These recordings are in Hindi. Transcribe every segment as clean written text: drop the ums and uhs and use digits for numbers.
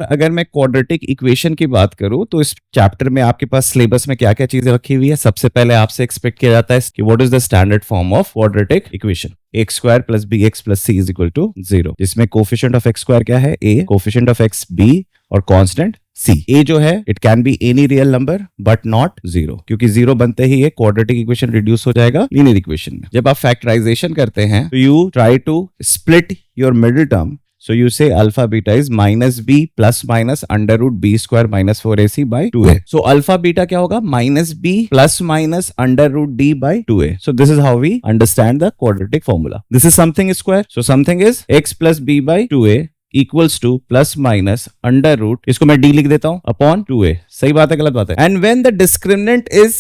अगर मैं क्वाड्रेटिक इक्वेशन की बात करूं तो इस चैप्टर में आपके पास सिलेबस में क्या क्या चीजें रखी हुई है। सबसे पहले आपसे एक्सपेक्ट किया जाता है कि what is the standard form of quadratic equation. X square plus b x plus c is equal to 0, जिसमें कोफिशिएंट ऑफ एक्स स्क्वायर क्या है a, coefficient of x b और कांस्टेंट c। a जो है it can be any real number but not 0, क्योंकि 0 बनते ही ये क्वाड्रेटिक इक्वेशन रिड्यूस हो जाएगा लीनियर इक्वेशन में। जब आप फैक्टराइजेशन करते हैं तो you try to split your middle term, so you say alpha beta is minus b plus minus under root b square minus 4ac by 2a. So alpha beta क्या होगा? minus b plus minus under root d by 2a. So this is how we understand the quadratic formula. This is something square. So something is x plus b by 2a equals to plus minus under root, इसको मैं d लिख देता हूं, upon 2a. सही बात है गलत बात है? And when the discriminant is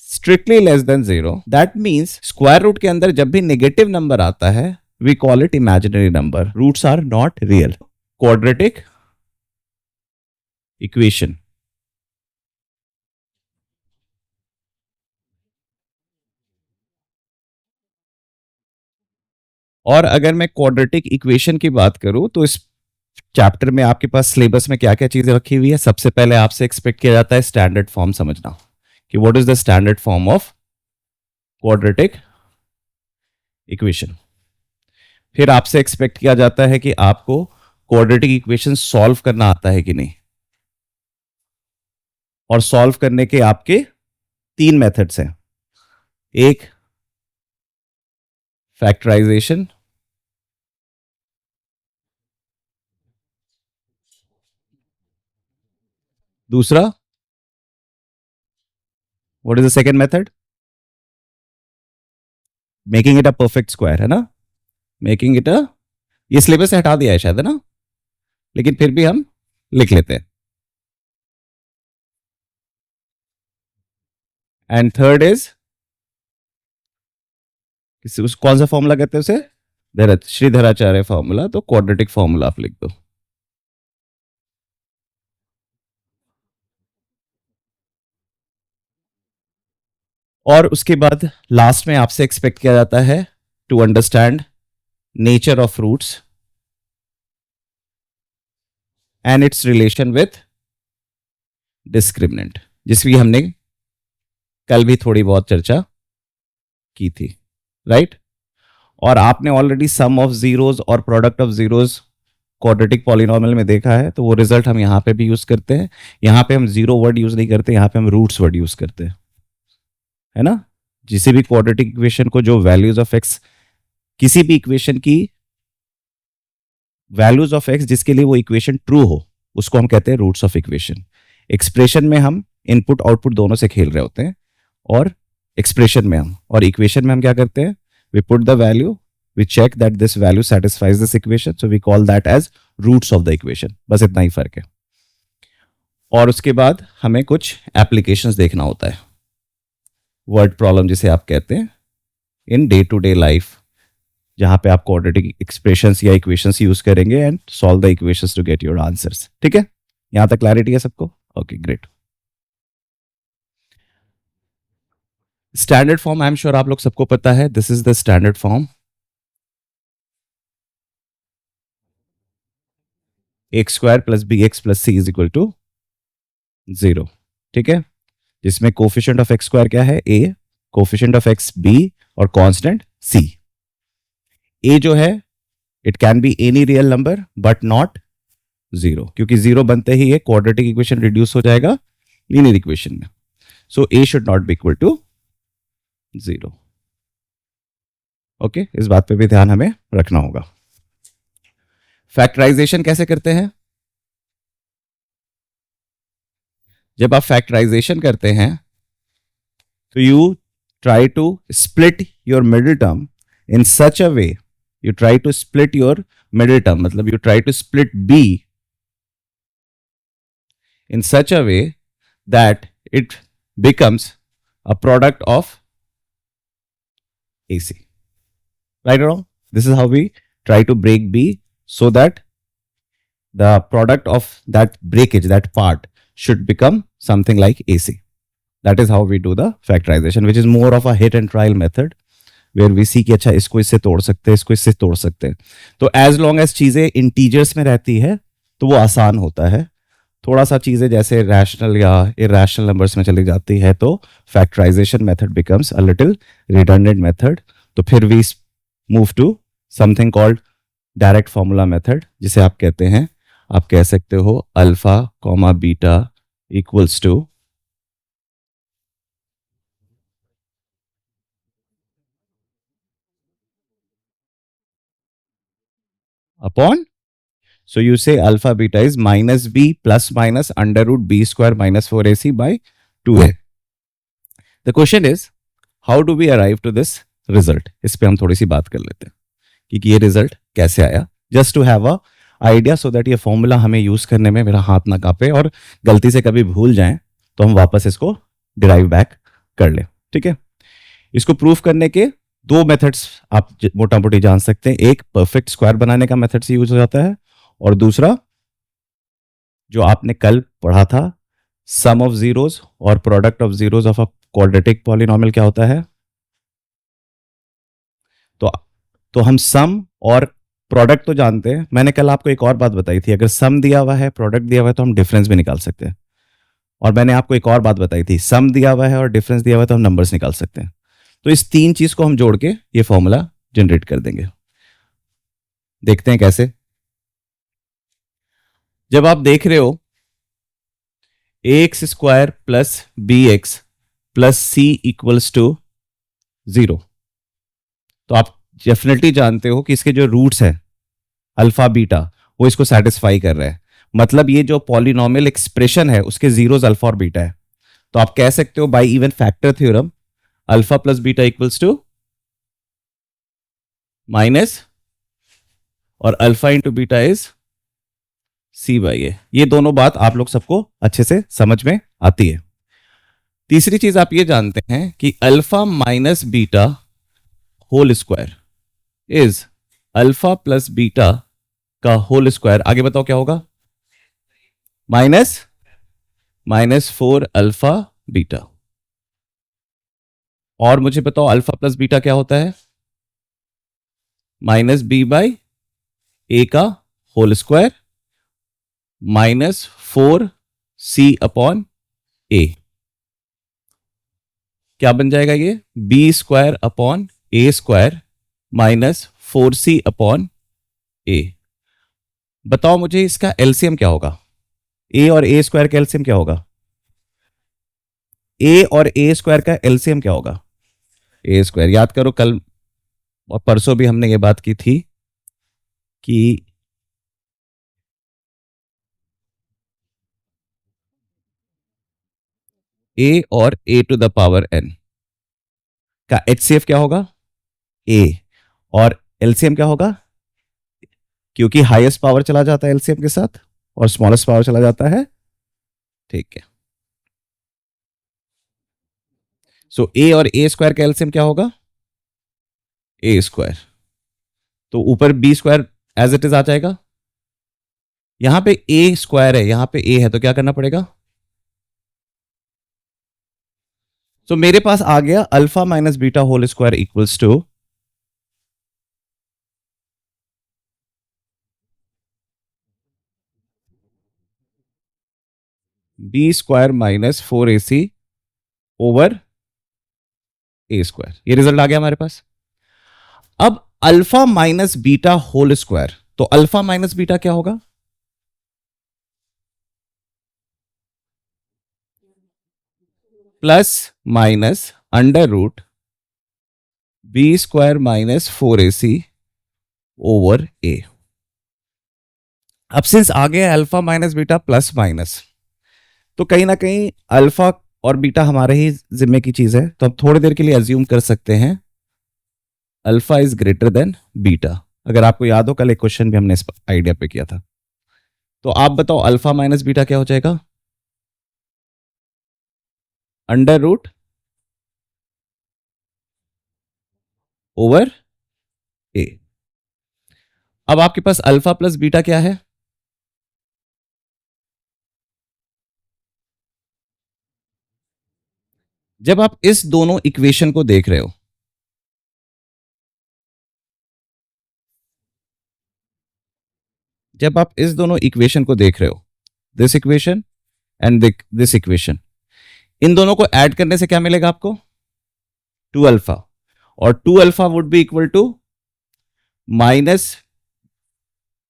strictly less than 0, that means square root के अंदर जब भी negative number आता है we call it imaginary number. Roots are not real. Quadratic equation. और अगर मैं क्वाड्रेटिक इक्वेशन की बात करूं तो इस चैप्टर में आपके पास सिलेबस में क्या क्या चीजें रखी हुई है। सबसे पहले आपसे एक्सपेक्ट किया जाता है स्टैंडर्ड फॉर्म समझना, कि what is the standard form of quadratic equation. फिर आपसे एक्सपेक्ट किया जाता है कि आपको क्वाड्रेटिक इक्वेशन सॉल्व करना आता है कि नहीं, और सॉल्व करने के आपके 3 मेथड्स हैं। एक फैक्टराइजेशन, दूसरा what is the second method? Making it a perfect square, है ना? मेकिंग इट अ, ये सिलेबस से हटा दिया है शायद, है ना, लेकिन फिर भी हम लिख लेते हैं। एंड थर्ड इज, कौन सा फॉर्मूला कहते हैं उसे? श्रीधराचार्य फॉर्मूला। तो क्वाड्रेटिक फॉर्मूला आप लिख दो। और उसके बाद लास्ट में आपसे एक्सपेक्ट किया जाता है to understand nature of roots and its relation with discriminant, जिसकी हमने कल भी थोड़ी बहुत चर्चा की थी, राइट? और आपने ऑलरेडी सम ऑफ जीरोस और product of zeros quadratic polynomial में देखा है, तो वो रिजल्ट हम यहां पे भी यूज करते हैं। यहां पे हम जीरो वर्ड यूज नहीं करते, यहां पे हम रूट्स वर्ड यूज करते हैं, है ना? जिसे भी क्वाड्रेटिक इक्वेशन को जो वैल्यूज ऑफ एक्स, किसी भी इक्वेशन की वैल्यूज ऑफ एक्स जिसके लिए वो इक्वेशन ट्रू हो, उसको हम कहते हैं रूट्स ऑफ इक्वेशन। एक्सप्रेशन में हम इनपुट आउटपुट दोनों से खेल रहे होते हैं, और एक्सप्रेशन में हम, और इक्वेशन में हम क्या करते हैं? We put the value, we check that this value satisfies this equation, so we call that as roots of the equation. बस इतना ही फर्क है। और उसके बाद हमें कुछ एप्लीकेशंस देखना होता है, वर्ड प्रॉब्लम जिसे आप कहते हैं, in day to day life, जहां पे आप क्वाड्रेटिक एक्सप्रेशंस या इक्वेशंस यूज करेंगे and solve the equations to get your answers. ठीक है, यहां तक क्लैरिटी है सबको? Okay, great. Standard form I am sure आप लोग सबको पता है। This is the standard form. X square plus b x plus c is equal to 0, ठीक है, जिसमें कोफिशिएंट ऑफ एक्स स्क्वायर क्या है? a, coefficient of x b और कांस्टेंट c। a जो है it can be any real number but not 0, क्योंकि 0 बनते ही ये क्वाड्रेटिक इक्वेशन रिड्यूस हो जाएगा लीनियर इक्वेशन में। So a should not be equal to 0। Okay, इस बात पे भी ध्यान हमें रखना होगा। फैक्टराइजेशन कैसे करते हैं? जब आप फैक्टराइजेशन करते हैं तो you try to split your middle term in such a way, you try to split your middle term, मतलब you try to split b in such a way that it becomes a product of AC. Right or wrong? This is how we try to break B, so that the product of that breakage, that part, should become something like AC. That is how we do the factorization, which is more of a hit and trial method, where we see कि अच्छा इसको इससे तोड़ सकते हैं, इसको इससे तोड़ सकते हैं। तो as long as चीजें इंटीजर्स में रहती है तो वो आसान होता है। थोड़ा सा चीज़ें जैसे रैशनल या इरेशनल नंबर्स में चली जाती है तो factorization method becomes a little redundant method. तो फिर we move to something called direct formula method, जिसे आप कहते हैं, आप कह सकते हो alpha comma beta equals to upon, so you say alpha beta is minus b plus minus under root b square minus 4ac by 2a. The question is how do we arrive to this result? इस पे हम थोड़ी सी बात कर लेते हैं कि ये रिजल्ट कैसे आया, just to have a idea so that ये फॉर्मूला हमें यूज करने में मेरा हाथ ना कांपे और गलती से कभी भूल जाएं तो हम वापस इसको डिराइव बैक कर ले। ठीक है, इसको प्रूफ करने के दो मेथड्स आप मोटा मोटी जान सकते हैं। एक परफेक्ट स्क्वायर बनाने का मेथड से यूज हो जाता है और दूसरा जो आपने कल पढ़ा था सम ऑफ जीरोस और product of zeros of a quadratic polynomial क्या होता है। तो तो हम सम और प्रोडक्ट तो जानते हैं। मैंने कल आपको एक और बात बताई थी, अगर सम दिया हुआ है प्रोडक्ट दिया हुआ है तो हम डिफरेंस भी निकाल सकते हैं। और मैंने आपको एक और बात बताई थी, सम दिया हुआ है और डिफरेंस दिया हुआ है तो हम नंबर्स निकाल सकते हैं। तो इस तीन चीज को हम जोड़ के ये फॉर्मूला जनरेट कर देंगे। देखते हैं कैसे। जब आप देख रहे हो x square plus b x plus c equals to 0, तो आप डेफिनेटली जानते हो कि इसके जो रूट्स हैं अल्फा बीटा वो इसको सेटिस्फाई कर रहे हैं। मतलब ये जो पॉलिनोमियल एक्सप्रेशन है उसके जीरोस अल्फा और बीटा है। तो आप कह सकते हो by even factor theorem alpha plus beta equals to minus और alpha into beta is C by A. ये दोनों बात आप लोग सबको अच्छे से समझ में आती है। तीसरी चीज आप ये जानते हैं कि alpha minus beta whole square is alpha plus beta का होल स्क्वायर। आगे बताओ क्या होगा, माइनस 4 अल्फा बीटा। और मुझे बताओ अल्फा प्लस बीटा क्या होता है, माइनस बी बाई ए का होल स्क्वायर माइनस 4 सी अपॉन ए। क्या बन जाएगा ये, बी स्क्वायर अपॉन ए स्क्वायर माइनस 4c अपॉन ए। बताओ मुझे इसका एलसीएम क्या होगा, ए और ए स्क्वायर का एलसीएम क्या होगा, ए और ए स्क्वायर का एलसीएम क्या होगा, ए स्क्वायर। याद करो कल और परसों भी हमने ये बात की थी कि ए और ए टू द पावर एन का एचसीएफ क्या होगा, ए, और एलसीएम क्या होगा, क्योंकि हाईएस्ट पावर चला जाता है एलसीएम के साथ और स्मॉलेस्ट पावर चला जाता है। ठीक है, सो ए और ए स्क्वायर का एलसीएम क्या होगा, ए स्क्वायर। तो ऊपर B square as it is आ जाएगा। यहां पे ए स्क्वायर है, यहां पे ए है, तो क्या करना पड़ेगा। तो मेरे पास आ गया alpha minus beta whole square equals to B square minus 4ac over A square. ये रिजल्ट आ गया हमारे पास। अब alpha minus beta whole square, तो अल्फा माइनस बीटा क्या होगा, plus minus under root B square minus 4ac over A. अब सिंस आ गया alpha minus beta plus minus, तो कहीं ना कहीं अल्फा और बीटा हमारे ही जिम्मे की चीज है, तो हम थोड़ी देर के लिए अज्यूम कर सकते हैं alpha is greater than beta. अगर आपको याद हो कल एक क्वेश्चन भी हमने इस आइडिया पे किया था। तो आप बताओ अल्फा माइनस बीटा क्या हो जाएगा, अंडर रूट ओवर ए। अब आपके पास अल्फा प्लस बीटा क्या है, जब आप इस दोनों इक्वेशन को देख रहे हो, जब आप इस दोनों इक्वेशन को देख रहे हो, this equation and this equation, इन दोनों को ऐड करने से क्या मिलेगा आपको? 2 अल्फा, और 2 alpha would be equal to minus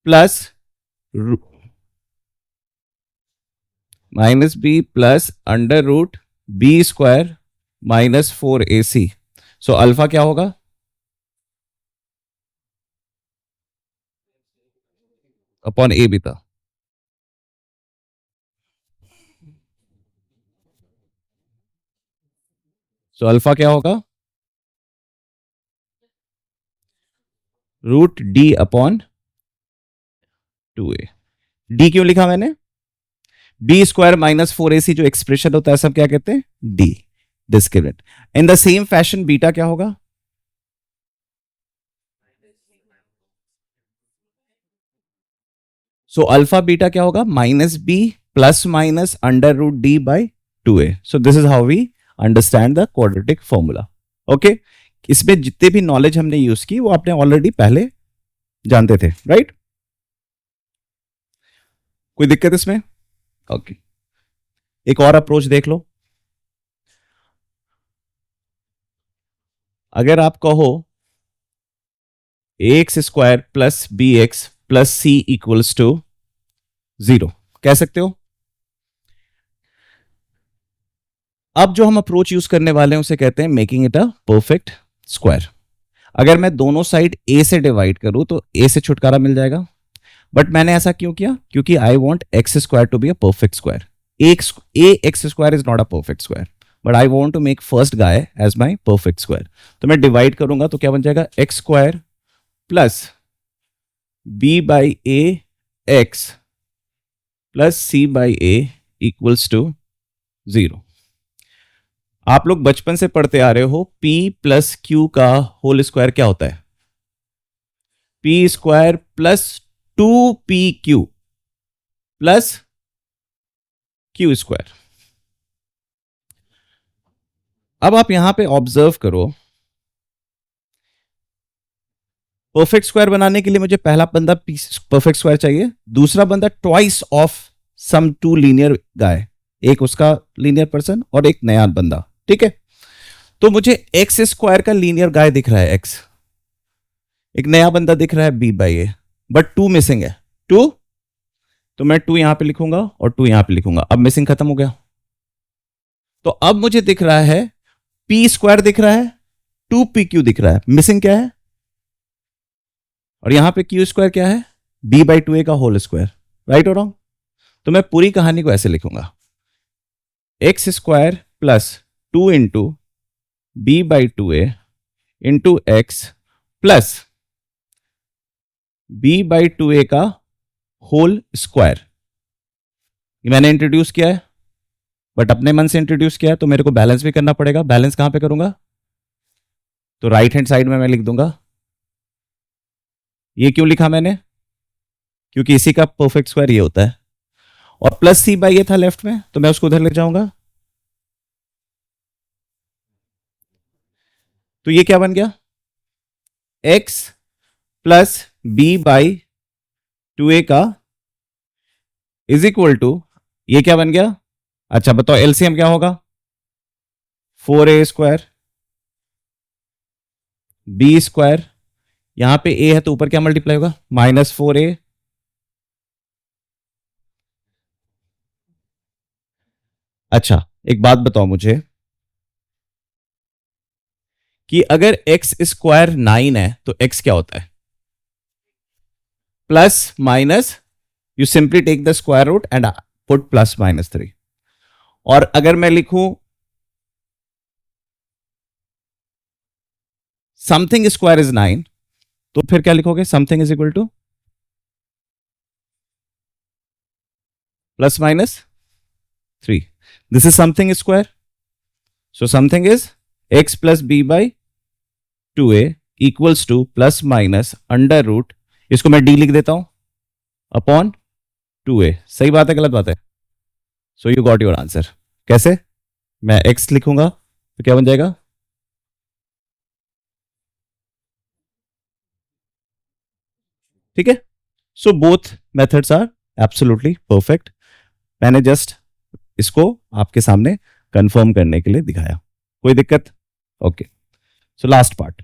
plus minus b plus under root B square minus 4ac। So alpha क्या होगा? Upon a beta. So alpha क्या होगा? Root D upon 2a। D क्यों लिखा मैंने? बी स्क्वायर माइनस 4ac जो एक्सप्रेशन होता है सब क्या कहते हैं? D, discriminant. In the same fashion beta क्या होगा? सो अल्फा बीटा क्या होगा? Minus b plus minus under root D by 2a। So this is how we understand the quadratic formula. Okay, इसमें जितने भी नॉलेज हमने यूज की वो आपने ऑलरेडी पहले जानते थे, राइट? कोई दिक्कत इसमें? ओके, एक और अप्रोच देख लो। अगर आप कहो x square plus b x plus c equals to 0, कह सकते हो? अब जो हम अप्रोच यूज करने वाले हैं उसे कहते हैं making it a perfect square. अगर मैं दोनों साइड ए से डिवाइड करूं तो ए से छुटकारा मिल जाएगा। बट मैंने ऐसा क्यों किया? क्योंकि I want x square to be a perfect square. A x square is not a perfect square, but I want to make first guy as my perfect square. तो मैं डिवाइड करूंगा तो क्या बन जाएगा? X square plus b by a x plus c by a equals to 0। आप लोग बचपन से पढ़ते आ रहे हो P प्लस क्यू का होल स्क्वायर क्या होता है? P square plus 2PQ plus Q square. अब आप यहां पे ऑब्जर्व करो, परफेक्ट स्क्वायर बनाने के लिए मुझे पहला बंदा परफेक्ट स्क्वायर चाहिए, दूसरा बंदा twice of sum two linear guy, एक उसका लीनियर पर्सन और एक नया बंदा, ठीक है? तो मुझे एक्स स्क्वायर का लीनियर गाय दिख रहा है एक्स, एक नया बंदा दिख रहा है b by a, but 2 missing है। 2, तो मैं 2 यहां पे लिखूंगा और 2 यहां पे लिखूंगा। अब मिसिंग खत्म हो गया। तो अब मुझे दिख रहा है पी स्क्वायर दिख रहा है, 2PQ दिख रहा है, मिसिंग क्या है? और यहां पे क्यू स्क्वायर क्या है? बी बाई 2a का होल स्क्वायर, राइट और रॉन्ग? तो मैं पूरी कहानी को ऐसे लिखूंगा, x square plus 2 into b by 2a into x plus b by 2a का होल स्क्वायर। मैंने इंट्रोड्यूस किया है, बट अपने मन से इंट्रोड्यूस किया है तो मेरे को बैलेंस भी करना पड़ेगा। बैलेंस कहां पे करूंगा? तो राइट हैंड साइड में मैं लिख दूंगा। ये क्यों लिखा मैंने? क्योंकि इसी का परफेक्ट स्क्वायर ये होता है, और प्लस सी बाई ये था लेफ्ट में तो मैं उसको उधर ले जाऊंगा। तो ये क्या बन गया? X plus b by 2a का इज इक्वल टू, ये क्या बन गया? अच्छा बताओ एलसीएम क्या होगा? 4a स्क्वायर बी स्क्वायर, यहां पे a है तो ऊपर क्या मल्टीप्लाई होगा? -4a। अच्छा एक बात बताओ मुझे कि अगर एक्स स्क्वायर 9 है तो एक्स क्या होता है? Plus minus, you simply take the square root and put +-3। और अगर मैं लिखूं समथिंग स्क्वायर इज 9 तो फिर क्या लिखोगे? Something is equal to +-3। This is something square, so something is x plus b by 2a equals to plus minus under root, इसको मैं डी लिख देता हूं, अपॉन 2a। सही बात है गलत बात है? So you got your answer. कैसे? मैं x लिखूंगा तो क्या बन जाएगा? ठीक है, so both methods are absolutely perfect. मैंने जस्ट इसको आपके सामने कंफर्म करने के लिए दिखाया. कोई दिक्कत? Okay. So last part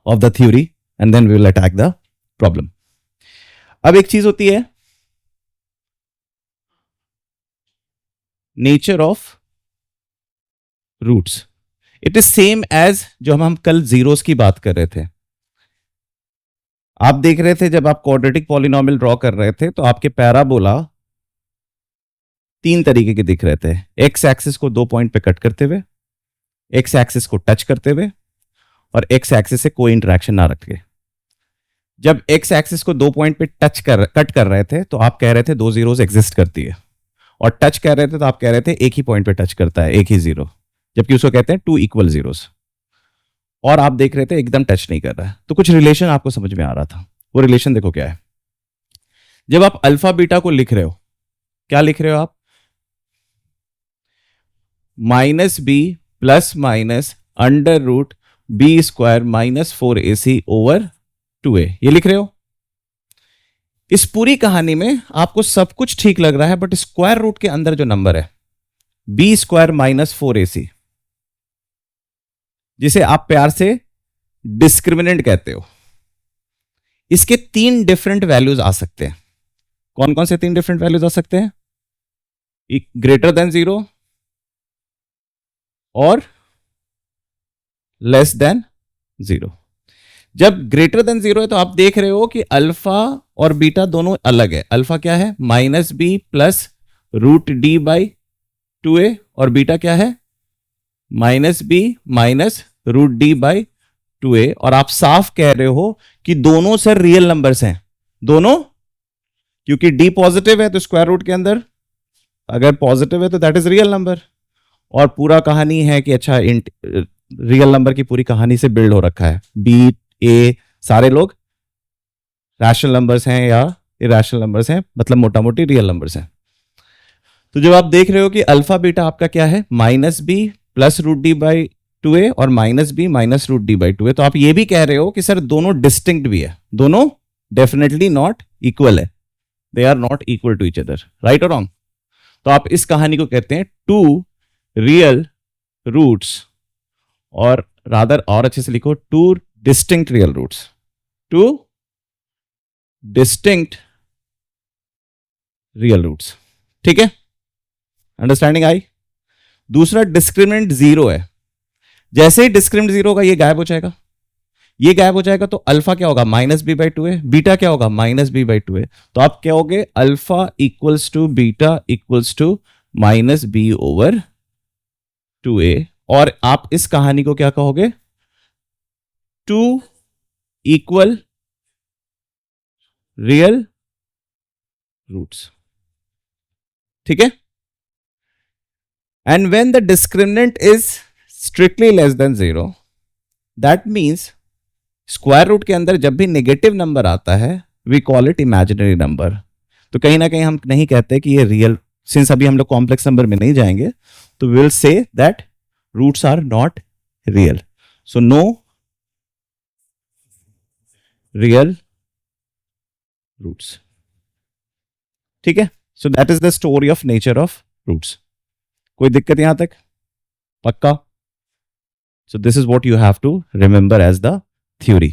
of the theory and then we will attack the problem. अब एक चीज होती है nature of roots. It is same as जो हम कल जीरोस की बात कर रहे थे. आप देख रहे थे जब आप क्वाड्रेटिक पॉलिनोमियल ड्रॉ कर रहे थे तो आपके पैराबोला तीन तरीके के दिख रहे थे. एक्स एक्सिस को 2 पॉइंट पे कट करते हुए, एक्स एक्सिस को टच करते हुए और एक्स एक्सिस से कोई इंटरेक्शन ना रख के. जब एक्स एक्सिस को 2 पॉइंट पे कट कर रहे थे तो आप कह रहे थे 2 जीरोस एग्जिस्ट करती है, और टच कह रहे थे तो आप कह रहे थे एक ही पॉइंट पे टच करता है, एक ही जीरो, जबकि उसको कहते हैं 2 इक्वल जीरोस. और आप देख रहे थे एकदम टच नहीं कर रहा है. तो कुछ रिलेशन आपको समझ में आ रहा था. वो रिलेशन देखो क्या है. जब आप अल्फा बीटा को लिख रहे हो, क्या लिख रहे हो आप? -b plus minus under root B square -4ac over 2a, ये लिख रहे हो. इस पूरी कहानी में आपको सब कुछ ठीक लग रहा है, बट स्क्वायर रूट के अंदर जो नंबर है बी स्क्वायर -4ac, जिसे आप प्यार से डिस्क्रिमिनेंट कहते हो, इसके 3 डिफरेंट वैल्यूज आ सकते हैं. कौन कौन से 3 डिफरेंट वैल्यूज आ सकते हैं? ग्रेटर देन 0 और लेस देन 0. जब ग्रेटर देन 0 है तो आप देख रहे हो कि अल्फा और बीटा दोनों अलग है. अल्फा क्या है? -b plus root D by 2a, और बीटा क्या है? -b minus root D by 2a. और आप साफ कह रहे हो कि दोनों सर रियल नंबर्स हैं. दोनों, क्योंकि d पॉजिटिव है तो स्क्वायर रूट के अंदर अगर पॉजिटिव है तो दैट इज रियल नंबर. और पूरा कहानी है कि अच्छा रियल नंबर की पूरी कहानी से बिल्ड हो रखा है. b a सारे लोग रैशनल नंबर्स हैं या इरैशनल नंबर्स हैं, मतलब मोटा मोटी रियल नंबर्स हैं. तो जब आप देख रहे हो कि अल्फा बीटा आपका क्या है? -b plus root D by 2a और -b minus root D by 2a, तो आप ये भी कह रहे हो कि सर दोनों डिस्टिंक्ट भी है, दोनों डेफिनेटली नॉट इक्वल है, they are not equal to each other. Right और रॉन्ग? तो आप इस कहानी को कहते हैं 2 रियल रूट्स, और रादर और अच्छे से लिखो 2 distinct real roots. 2 distinct real roots. ठीक है, अंडरस्टैंडिंग आई? दूसरा डिस्क्रिमिनेंट 0 है. जैसे ही डिस्क्रिमिनेंट 0 होगा ये गायब हो जाएगा, ये गायब हो जाएगा, तो अल्फा क्या होगा? -b by 2a. बीटा क्या होगा? -b by 2a. तो आप क्या होगे? Alpha equals to beta equals to -b over 2a. और आप इस कहानी को क्या कहोगे? 2 इक्वल रियल रूट्स. ठीक है? And when the discriminant is strictly less than 0, that means square root के अंदर जब भी नेगेटिव नंबर आता है we call it imaginary number. तो कहीं ना कहीं हम नहीं कहते कि ये रियल, सिंस अभी हम लोग कॉम्प्लेक्स नंबर में नहीं जाएंगे, तो will say that roots are not real. So no real roots. ठीक है? So that is the story of nature of roots. कोई दिक्कत यहां तक? पक्का? So this is what you have to remember as the theory.